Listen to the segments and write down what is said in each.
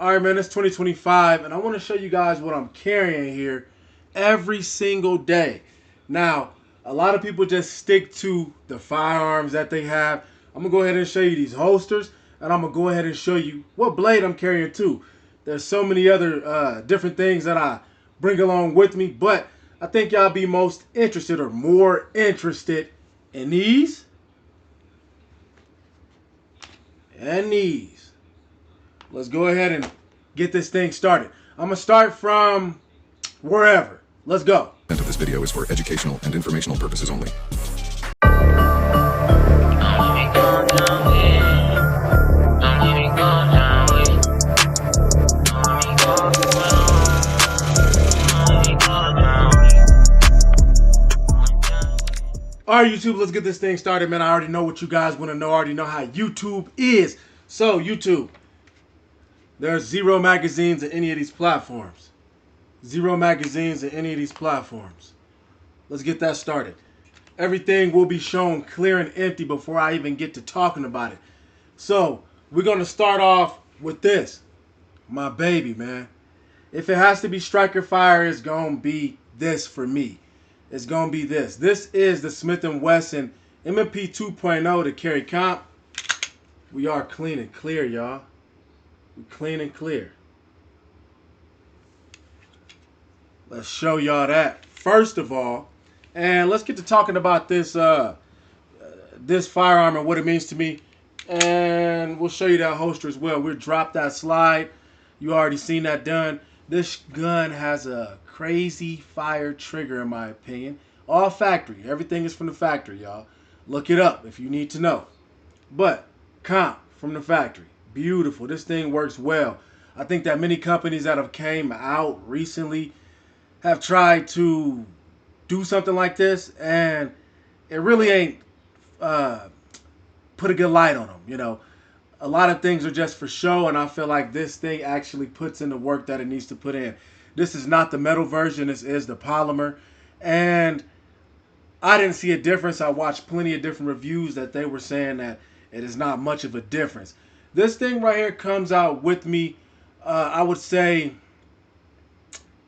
All right, man, it's 2025, and I want to show you guys what I'm carrying here every single day. Now, a lot of people just stick to the firearms that they have. I'm going to go ahead and show you these holsters, and I'm going to go ahead and show you what blade I'm carrying too. There's so many other different things that I bring along with me, but I think y'all be most interested or more interested in these and these. Let's go ahead and get this thing started. I'm going to start from wherever. Let's go. The content of this video is for educational and informational purposes only. All right, YouTube, let's get this thing started, man. I already know what you guys want to know. I already know how YouTube is. So, YouTube, there's 0 magazines in any of these platforms. 0 magazines in any of these platforms. Let's get that started. Everything will be shown clear and empty before I even get to talking about it. So, we're going to start off with this. My baby, man. If it has to be striker fire, it's going to be this for me. It's going to be this. This is the Smith & Wesson M&P 2.0 to carry comp. We are clean and clear, y'all. We clean and clear. Let's show y'all that first of all. And let's get to talking about this this firearm and what it means to me. And we'll show you that holster as well. We'll drop that slide. You already seen that done. This gun has a crazy fire trigger in my opinion. All factory. Everything is from the factory, y'all. Look it up if you need to know. But comp from the factory. Beautiful. This thing works well. I think that many companies that have came out recently have tried to do something like this, and it really ain't put a good light on them. You know, a lot of things are just for show, and I feel like this thing actually puts in the work that it needs to put in. This is not the metal version. This is the polymer, and I didn't see a difference. I watched plenty of different reviews that they were saying that it is not much of a difference. This thing right here comes out with me, I would say,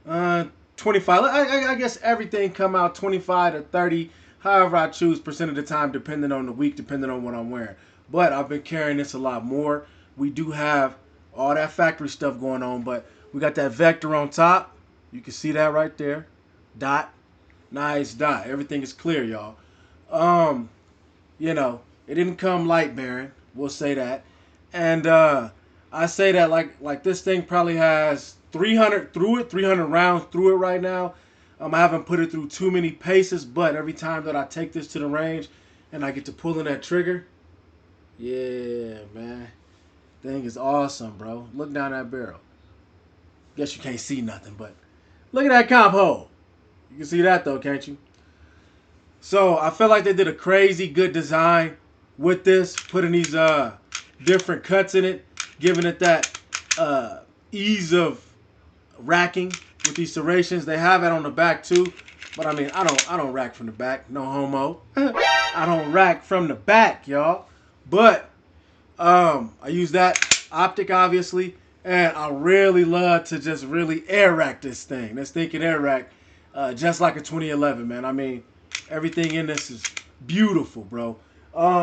25. I guess everything come out 25 to 30, however I choose percent of the time, depending on the week, depending on what I'm wearing. But I've been carrying this a lot more. We do have all that factory stuff going on, but we got that vector on top. You can see that right there. Dot. Nice dot. Everything is clear, y'all. You know, it didn't come light bearing. We'll say that. And I say that like this thing probably has 300 rounds through it right now. I haven't put it through too many paces, but every time that I take this to the range and I get to pulling that trigger, yeah, man, thing is awesome, bro. Look down that barrel. Guess you can't see nothing, but look at that comp hole. You can see that though, can't you? So I feel like they did a crazy good design with this, putting these different cuts in it, giving it that ease of racking with these serrations. They have it on the back too, but I mean, I don't rack from the back, no homo. I don't rack from the back, y'all. But I use that optic obviously, and I really love to just really air rack this thing. This thing can air rack just like a 2011, man. I mean, everything in this is beautiful, bro.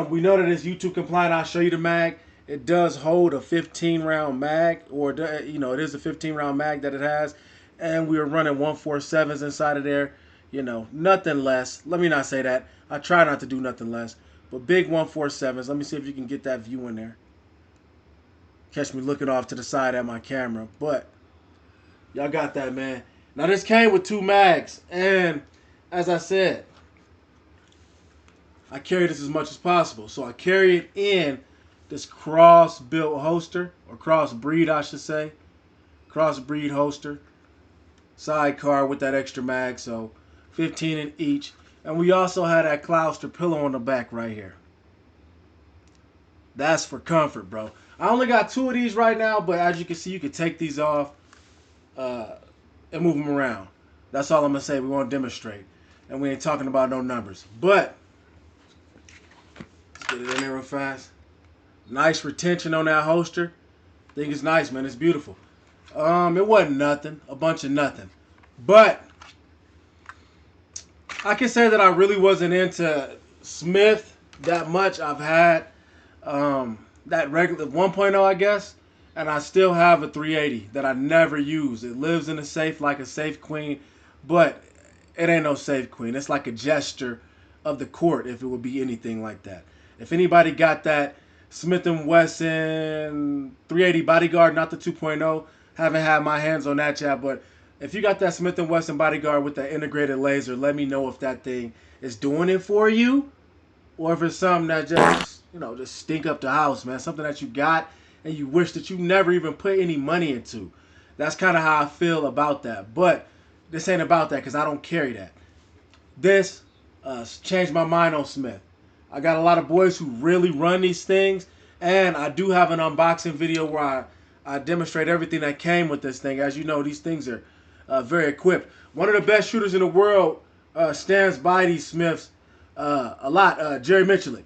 We know that it's YouTube compliant. I'll show you the mag. It does hold a 15-round mag, or you know, it is a 15-round mag that it has, and we are running 147s inside of there. You know, nothing less. Let me not say that. I try not to do nothing less, but big 147s. Let me see if you can get that view in there. Catch me looking off to the side at my camera, but y'all got that, man. Now this came with 2 mags, and as I said, I carry this as much as possible. So I carry it in this cross-built holster, or cross-breed, I should say. Cross-breed holster. Sidecar with that extra mag, so 15 in each. And we also had that Clouster pillow on the back right here. That's for comfort, bro. I only got 2 of these right now, but as you can see, you can take these off and move them around. That's all I'm going to say. We want to demonstrate. And we ain't talking about no numbers. But let's get it in there real fast. Nice retention on that holster. Think it's nice, man. It's beautiful. It wasn't nothing, a bunch of nothing, but I can say that I really wasn't into Smith that much. I've had that regular 1.0, I guess, and I still have a 380 that I never use. It lives in a safe like a safe queen, but it ain't no safe queen. It's like a gesture of the court if it would be anything like that. If anybody got that Smith & Wesson 380 Bodyguard, not the 2.0, haven't had my hands on that yet, but if you got that Smith & Wesson Bodyguard with that integrated laser, let me know if that thing is doing it for you or if it's something that just, just stink up the house, man. Something that you got and you wish that you never even put any money into. That's kind of how I feel about that. But this ain't about that because I don't carry that. This changed my mind on Smith. I got a lot of boys who really run these things, and I do have an unboxing video where I demonstrate everything that came with this thing. As you know, these things are very equipped. One of the best shooters in the world stands by these Smiths a lot. Jerry Michalik.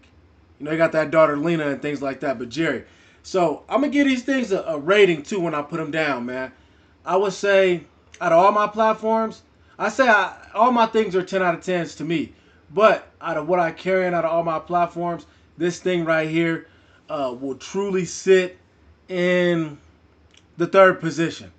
He got that daughter Lena and things like that, but Jerry. So I'm going to give these things a rating too when I put them down, man. I would say out of all my platforms, all my things are 10 out of 10s to me. But out of what I carry and out of all my platforms, this thing right here will truly sit in the third position.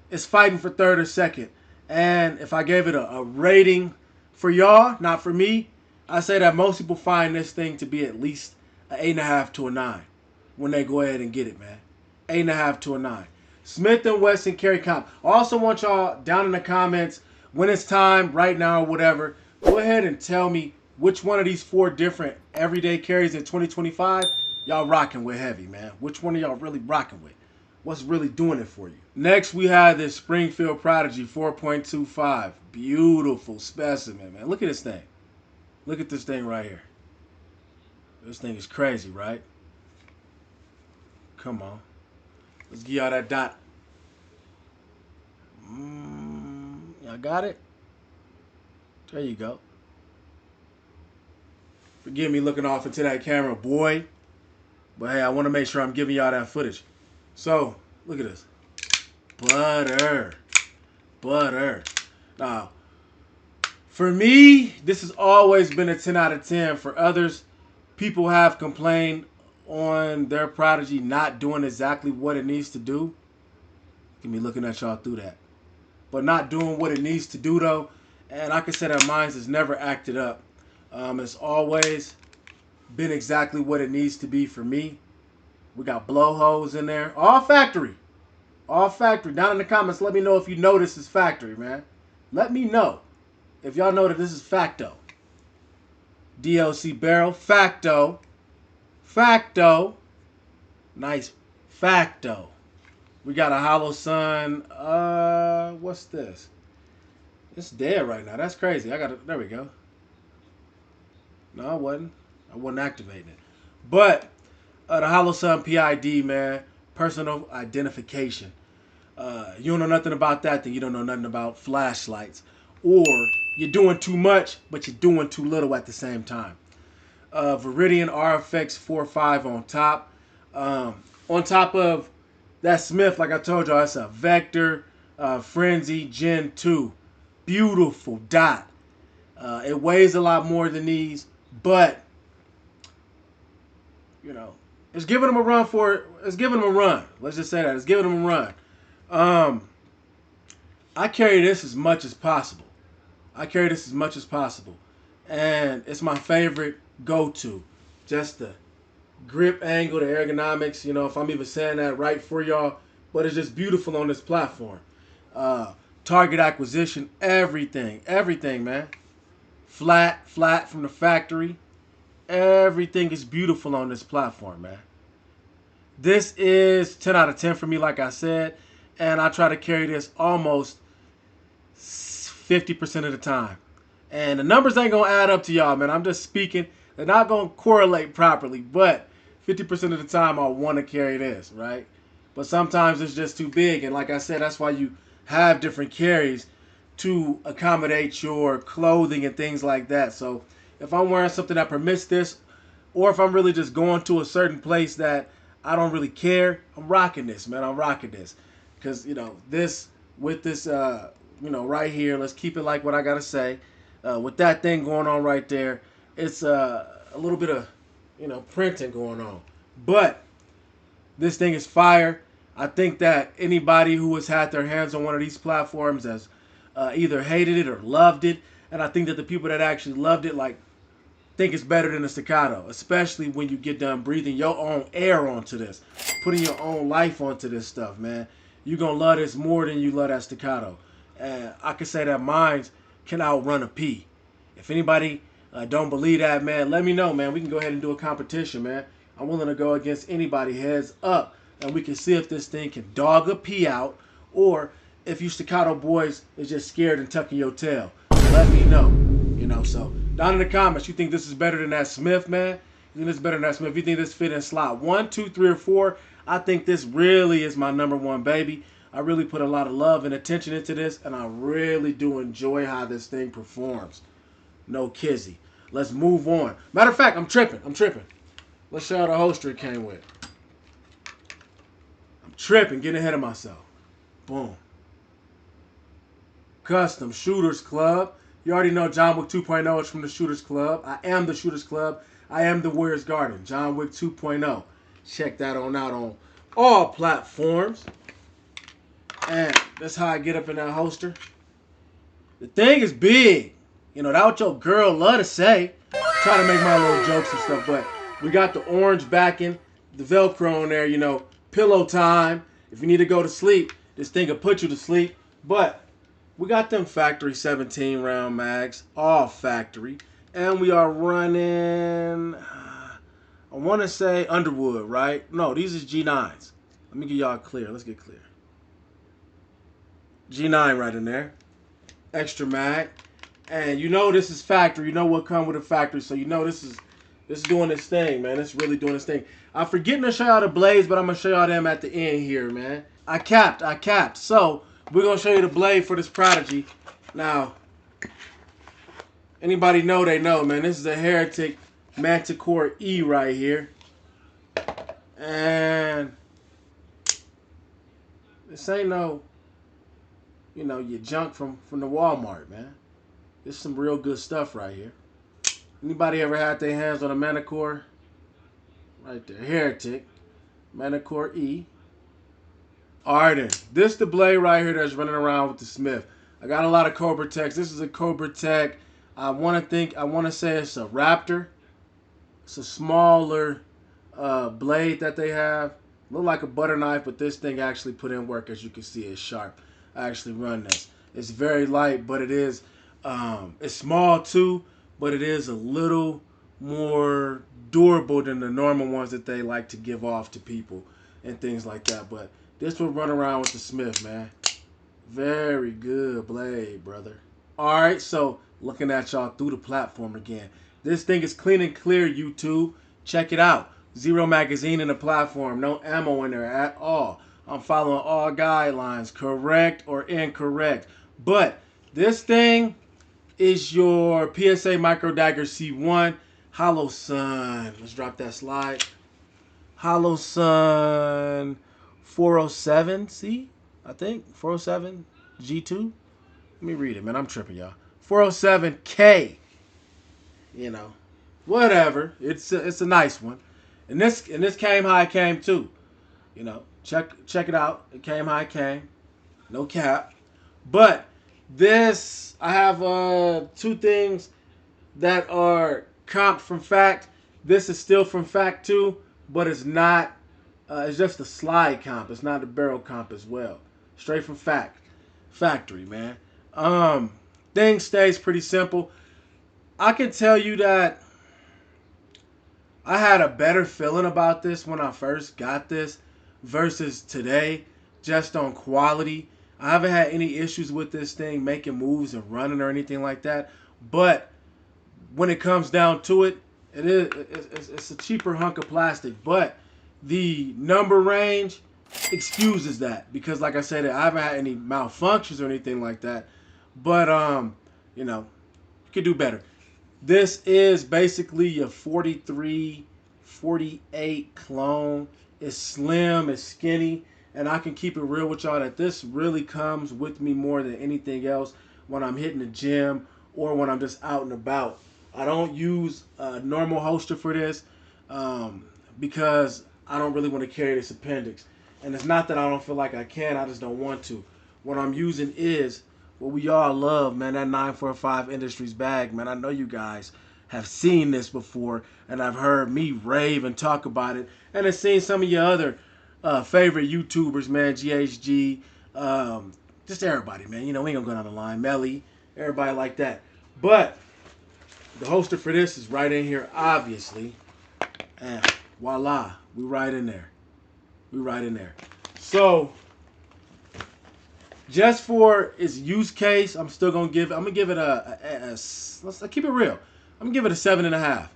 It's fighting for third or second. And if I gave it a rating for y'all, not for me, I say that most people find this thing to be at least an 8.5 to a 9 when they go ahead and get it, man. 8.5 to a 9. Smith & Wesson carry comp. I also want y'all down in the comments when it's time, right now or whatever, go ahead and tell me which one of these 4 different everyday carries in 2025 y'all rocking with heavy, man. Which one of y'all really rocking with? What's really doing it for you? Next, we have this Springfield Prodigy 4.25. Beautiful specimen, man. Look at this thing. Look at this thing right here. This thing is crazy, right? Come on. Let's give y'all that dot. Y'all got it? There you go. Forgive me looking off into that camera, boy. But hey, I want to make sure I'm giving y'all that footage. So, look at this. Butter. Butter. Now, for me, this has always been a 10 out of 10. For others, people have complained on their Prodigy not doing exactly what it needs to do. Give me looking at y'all through that. But not doing what it needs to do, though. And I can say that mine has never acted up. It's always been exactly what it needs to be for me. We got blowholes in there. All factory. All factory. Down in the comments, let me know if you know this is factory, man. Let me know if y'all know that this is facto. DLC barrel. Facto. Facto. Nice. Facto. We got a Hollow Sun. What's this? It's dead right now. That's crazy. There we go. No, I wasn't. I wasn't activating it. But the Hollow Sun PID, man. Personal identification. You don't know nothing about that, then you don't know nothing about flashlights. Or you're doing too much, but you're doing too little at the same time. Viridian RFX 4.5 on top. On top of that Smith, like I told y'all, it's a Vector Frenzy Gen 2. Beautiful dot. It weighs a lot more than these, but it's giving them a run for it. It's giving them a run. Let's just say that. It's giving them a run. I carry this as much as possible. And it's my favorite go-to. Just the grip angle, the ergonomics, if I'm even saying that right for y'all. But it's just beautiful on this platform. Target acquisition, everything, man. Flat from the factory. Everything is beautiful on this platform, man. This is 10 out of 10 for me, like I said. And I try to carry this almost 50% of the time. And the numbers ain't going to add up to y'all, man. I'm just speaking. They're not going to correlate properly. But 50% of the time, I want to carry this, right? But sometimes it's just too big. And like I said, that's why you have different carries to accommodate your clothing and things like that. So if I'm wearing something that permits this, or if I'm really just going to a certain place that I don't really care. I'm rocking this, man. I'm rocking this. Because, this, with this, right here, let's keep it like what I got to say. With that thing going on right there, it's a little bit of, printing going on. But this thing is fire. I think that anybody who has had their hands on one of these platforms has either hated it or loved it. And I think that the people that actually loved it, like, think it's better than a staccato, especially when you get done breathing your own air onto this, putting your own life onto this stuff, man. You're going to love this more than you love that staccato. And I can say that mine can outrun a P. If anybody don't believe that, man, let me know, man. We can go ahead and do a competition, man. I'm willing to go against anybody heads up, and we can see if this thing can dog a P out, or if you staccato boys is just scared and tucking your tail. Let me know. So down in the comments, you think this is better than that Smith, man? You think this is better than that Smith? You think this fit in slot 1, 2, 3, or 4? I think this really is my number one, baby. I really put a lot of love and attention into this, and I really do enjoy how this thing performs. No kizzy. Let's move on. Matter of fact, I'm tripping. Let's show you the holster it came with. I'm tripping, getting ahead of myself. Boom. Custom Shooters Club. You already know John Wick 2.0 is from the Shooters Club. I am the Shooters Club. I am the Warriors Garden. John Wick 2.0. Check that on out on all platforms. And that's how I get up in that holster. The thing is big. That what your girl love to say. Try to make my little jokes and stuff, but we got the orange backing, the Velcro on there, pillow time. If you need to go to sleep, this thing will put you to sleep. But we got them factory 17 round mags, all factory. And we are running, I want to say Underwood, right? No, these is G9s. Let me get y'all clear. Let's get clear. G9 right in there. Extra mag. And this is factory. You know what come with a factory. So this is doing this thing, man. It's really doing this thing. I'm forgetting to show y'all the blades, but I'm going to show y'all them at the end here, man. I capped. So we're going to show you the blade for this Prodigy. Now, anybody know, they know, man. This is a Heretic Manticore E right here. And this ain't no, your junk from the Walmart, man. This is some real good stuff right here. Anybody ever had their hands on a Manticore? Right there. Heretic. Manticore E. Alright then. This the blade right here that's running around with the Smith. I got a lot of Cobra Techs. This is a Cobra Tech. I want to say it's a Raptor. It's a smaller blade that they have. Look like a butter knife, but this thing actually put in work. As you can see, it's sharp. I actually run this. It's very light, but it is, it's small too, but it is a little more durable than the normal ones that they like to give off to people and things like that. But this will run around with the Smith, man. Very good blade, brother. All right, so looking at y'all through the platform again. This thing is clean and clear, YouTube. Check it out. 0 magazine in the platform. No ammo in there at all. I'm following all guidelines, correct or incorrect. But this thing is your PSA Micro Dagger C1 Hollow Sun. Let's drop that slide. Hollow Sun 407C, I think. 407 G2. Let me read it, man. I'm tripping, y'all. 407K. Whatever. It's a nice one. And this came how it came too. Check it out. It came how it came. No cap. But this, I have two things that are comped from Fact. This is still from Fact too, but it's not. It's just a slide comp. It's not a barrel comp as well. Straight from Fact. Factory, man. Thing stays pretty simple. I can tell you that I had a better feeling about this when I first got this versus today, just on quality. I haven't had any issues with this thing making moves and running or anything like that. But when it comes down to it, it's a cheaper hunk of plastic. But the number range excuses that, because like I said, I haven't had any malfunctions or anything like that. But you could do better. This is basically a 43, 48 clone. It's slim, it's skinny, and I can keep it real with y'all that this really comes with me more than anything else when I'm hitting the gym or when I'm just out and about. I don't use a normal holster for this because I don't really want to carry this appendix. And it's not that I don't feel like I can, I just don't want to. What I'm using is what we all love, man, that 945 Industries bag, man. I know you guys have seen this before, and I've heard me rave and talk about it, and I've seen some of your other favorite YouTubers, man, GHG, just everybody, man. You know, we ain't gonna go down the line, Melly, everybody like that. But the holster for this is right in here, obviously, and voila, we right in there. We right in there. So, just for its use case, I'm still gonna give. I'm gonna give it let's keep it real. I'm gonna give it a 7.5.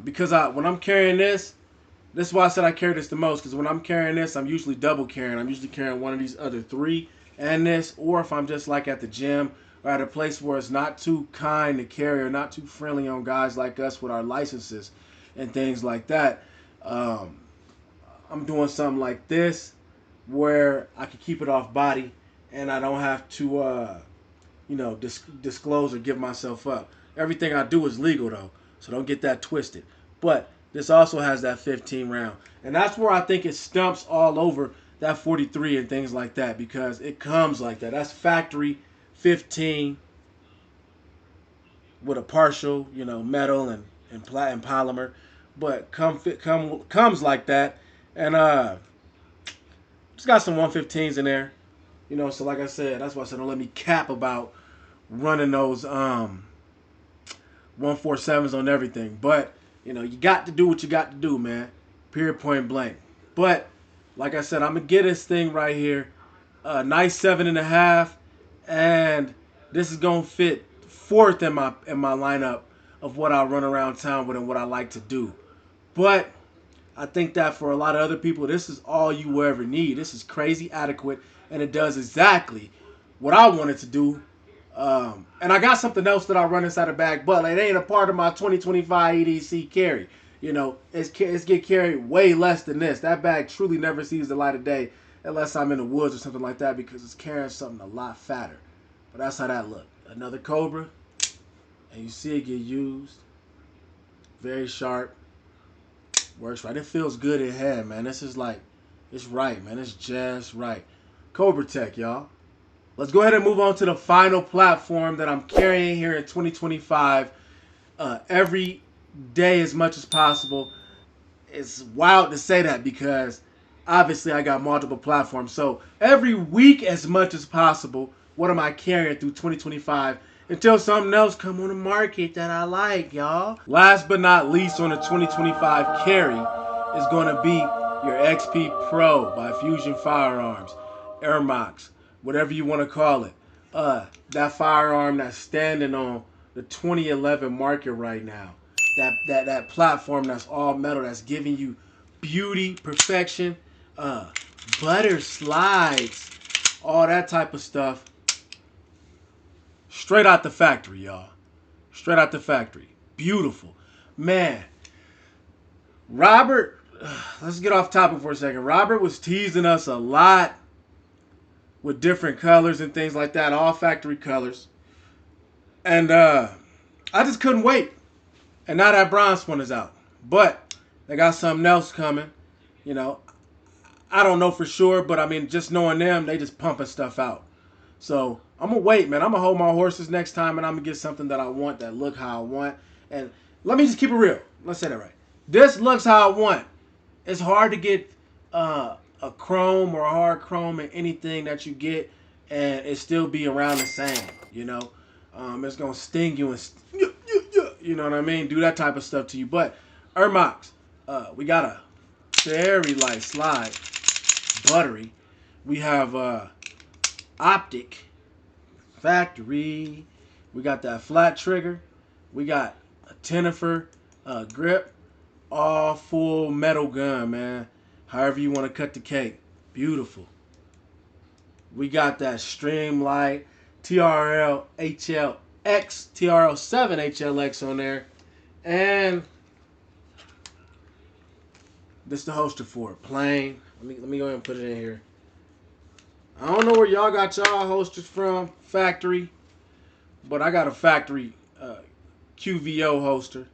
Because when I'm carrying this is why I said I carry this the most. Because when I'm carrying this, I'm usually double carrying. I'm usually carrying one of these other three and this, or if I'm just like at the gym or at a place where it's not too kind to carry or not too friendly on guys like us with our licenses and things like that. I'm doing something like this where I can keep it off body and I don't have to, disclose or give myself up. Everything I do is legal though, so don't get that twisted. But this also has that 15 round, and that's where I think it stumps all over that 43 and things like that because it comes like that. That's factory 15 with a partial, metal and polymer, but comes like that, and just got some 115s in there, So like I said, that's why I said don't let me cap about running those 147s on everything. But you got to do what you got to do, man. Period, point blank. But like I said, I'm gonna get this thing right here, a nice 7.5, and this is gonna fit fourth in my lineup of what I run around town with and what I like to do. But I think that for a lot of other people, this is all you will ever need. This is crazy adequate, and it does exactly what I wanted to do. And I got something else that I run inside the bag, but it ain't a part of my 2025 EDC carry. It's get carried way less than this. That bag truly never sees the light of day unless I'm in the woods or something like that because it's carrying something a lot fatter. But that's how that look. Another Cobra, and you see it get used. Very sharp. Works right. It feels good in hand, man. This is like, it's right, man. It's just right. Cobra Tech, y'all. Let's go ahead and move on to the final platform that I'm carrying here in 2025 every day as much as possible. It's wild to say that because obviously I got multiple platforms. So every week as much as possible, what am I carrying through 2025 until something else come on the market that I like, y'all. Last but not least on the 2025 carry is going to be your XP Pro by Fusion Firearms, Airmox, whatever you want to call it. That firearm that's standing on the 2011 market right now. That platform that's all metal, that's giving you beauty, perfection, butter slides, all that type of stuff. Straight out the factory, y'all. Straight out the factory. Beautiful. Man, Robert, let's get off topic for a second. Robert was teasing us a lot with different colors and things like that, all factory colors. And I just couldn't wait. And now that bronze one is out. But they got something else coming. I don't know for sure, but I mean, just knowing them, they just pumping stuff out. So I'm going to wait, man. I'm going to hold my horses next time, and I'm going to get something that I want, that look how I want. And let me just keep it real. Let's say that right. This looks how I want. It's hard to get a chrome or a hard chrome in anything that you get, and it still be around the same, It's going to sting you and, you know what I mean? Do that type of stuff to you. But Airmox, we got a very light slide, buttery. We have optic factory. We got that flat trigger. We got a Tenifer grip. All full metal gun, man. However you want to cut the cake. Beautiful. We got that Streamlight TRL HLX, TRL7 HLX on there. And This is the holster for it. Plain. Let me go ahead and put it in here. I don't know where y'all got y'all holsters from, factory, but I got a factory QVO holster,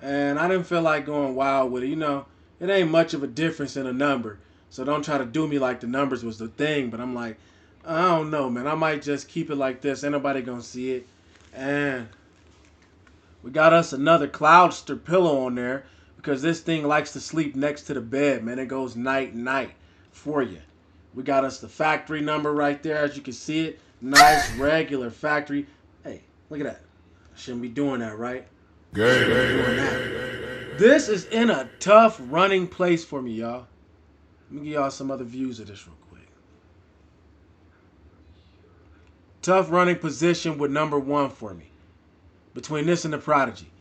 and I didn't feel like going wild with it. You know, it ain't much of a difference in a number, so don't try to do me like the numbers was the thing. But I'm like, I don't know, man. I might just keep it like this. Ain't nobody gonna see it, and we got us another Cloudster pillow on there because this thing likes to sleep next to the bed, man. It goes night night for you. We got us the factory number right there, as you can see it. Nice, regular factory. Hey, look at that. Shouldn't be doing that, right? This is in a tough running place for me, y'all. Let me give y'all some other views of this real quick. Tough running position with number 1 for me. Between this and the Prodigy.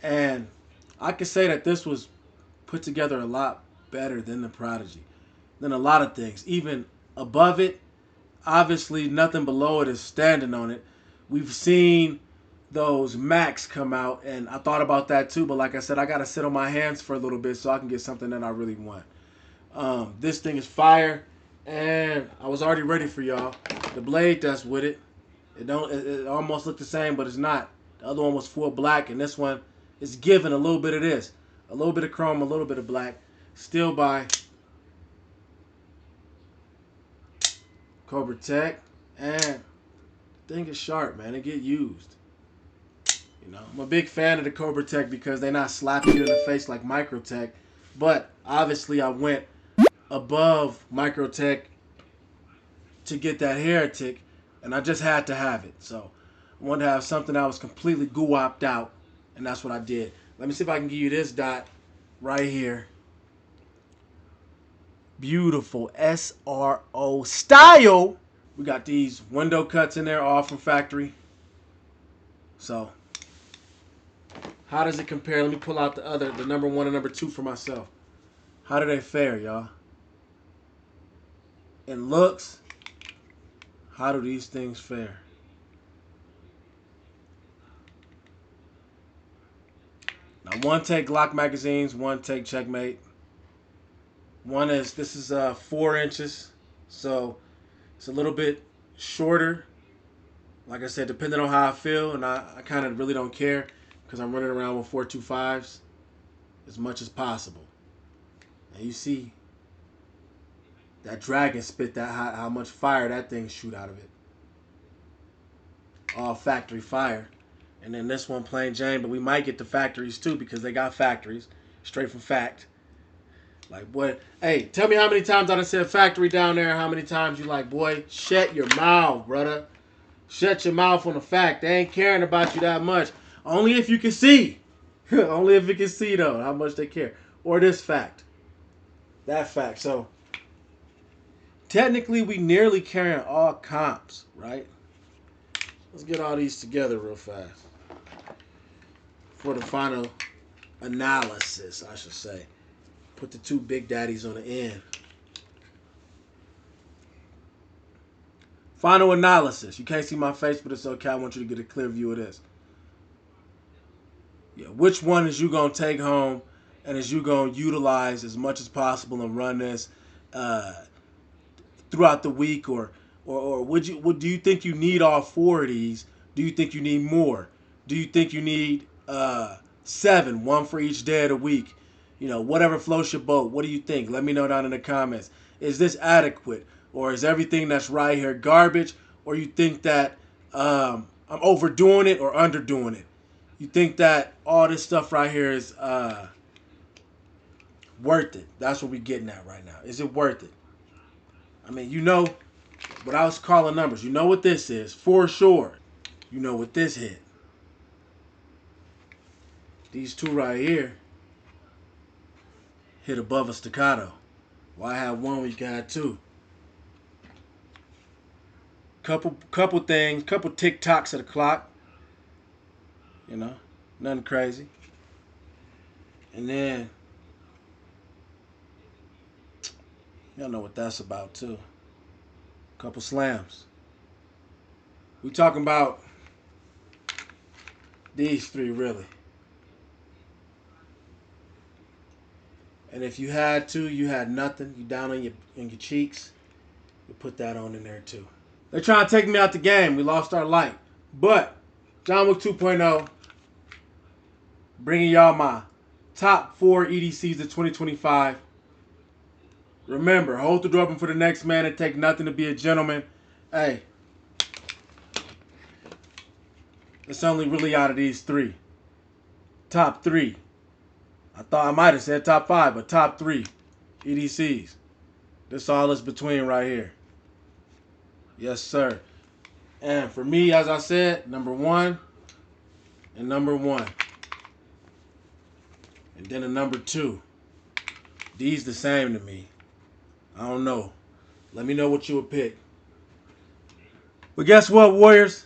And I could say that this was put together a lot better than the Prodigy. Than a lot of things. Even above it, obviously nothing below it is standing on it. We've seen those Macs come out, and I thought about that too, but like I said, I got to sit on my hands for a little bit so I can get something that I really want. This thing is fire, and I was already ready for y'all. The blade that's with it, it almost looked the same, but it's not. The other one was full black, and this one is giving a little bit of this. A little bit of chrome, a little bit of black. Still by Cobra Tech, and the thing is sharp, man. It get used. You know, I'm a big fan of the Cobra Tech because they're not slapping you in the face like Microtech, but obviously I went above Microtech to get that Heretic, and I just had to have it. So I wanted to have something that was completely goo-opped out, and that's what I did. Let me see if I can give you this dot right here. Beautiful SRO style. We got these window cuts in there, all from factory. So, how does it compare? Let me pull out the number 1 and number 2 for myself. How do they fare, y'all? In looks, how do these things fare? Now, one take Glock magazines, one take Checkmate. This is 4 inches, so it's a little bit shorter. Like I said, depending on how I feel, and I kind of really don't care because I'm running around with 4.25s as much as possible. And you see that dragon spit that how much fire that thing shoot out of it. All factory fire. And then this one plain Jane, but we might get the factories too because they got factories straight from fact. Like, boy, hey, tell me how many times I done said factory down there and how many times you like, boy, shut your mouth, brother. Shut your mouth on the fact. They ain't caring about you that much. Only if you can see. Only if you can see, though, how much they care. Or this fact. That fact. So, technically, we nearly carrying all comps, right? Let's get all these together real fast. For the final analysis, I should say. Put the 2 big daddies on the end. Final analysis. You can't see my face, but it's okay. I want you to get a clear view of this. Yeah, which one is you going to take home and is you going to utilize as much as possible and run this throughout the week? Or do you think you need all 4 of these? Do you think you need more? Do you think you need 7, 1 for each day of the week? You know, whatever floats your boat. What do you think? Let me know down in the comments. Is this adequate? Or is everything that's right here garbage? Or you think that I'm overdoing it or underdoing it? You think that all this stuff right here is worth it? That's what we're getting at right now. Is it worth it? I mean, you know what I was calling numbers. You know what this is for sure. You know what this hit. These 2 right here hit above a staccato. Why have 1 when you can have 2? Couple things, couple tick-tocks of the clock. You know, nothing crazy. And then, y'all know what that's about too. Couple slams. We talking about these 3 really. And if you had to, you had nothing, you down on your cheeks, you put that on in there too. They're trying to take me out the game. We lost our light. But John Wick 2.0, bringing y'all my top 4 EDCs of 2025. Remember, hold the door open for the next man and take nothing to be a gentleman. Hey, it's only really out of these 3. Top 3. I thought I might have said top 5, but top 3 EDCs. This all is between right here. Yes, sir. And for me, as I said, number 1 and number 1. And then a number 2. These the same to me. I don't know. Let me know what you would pick. But guess what, Warriors?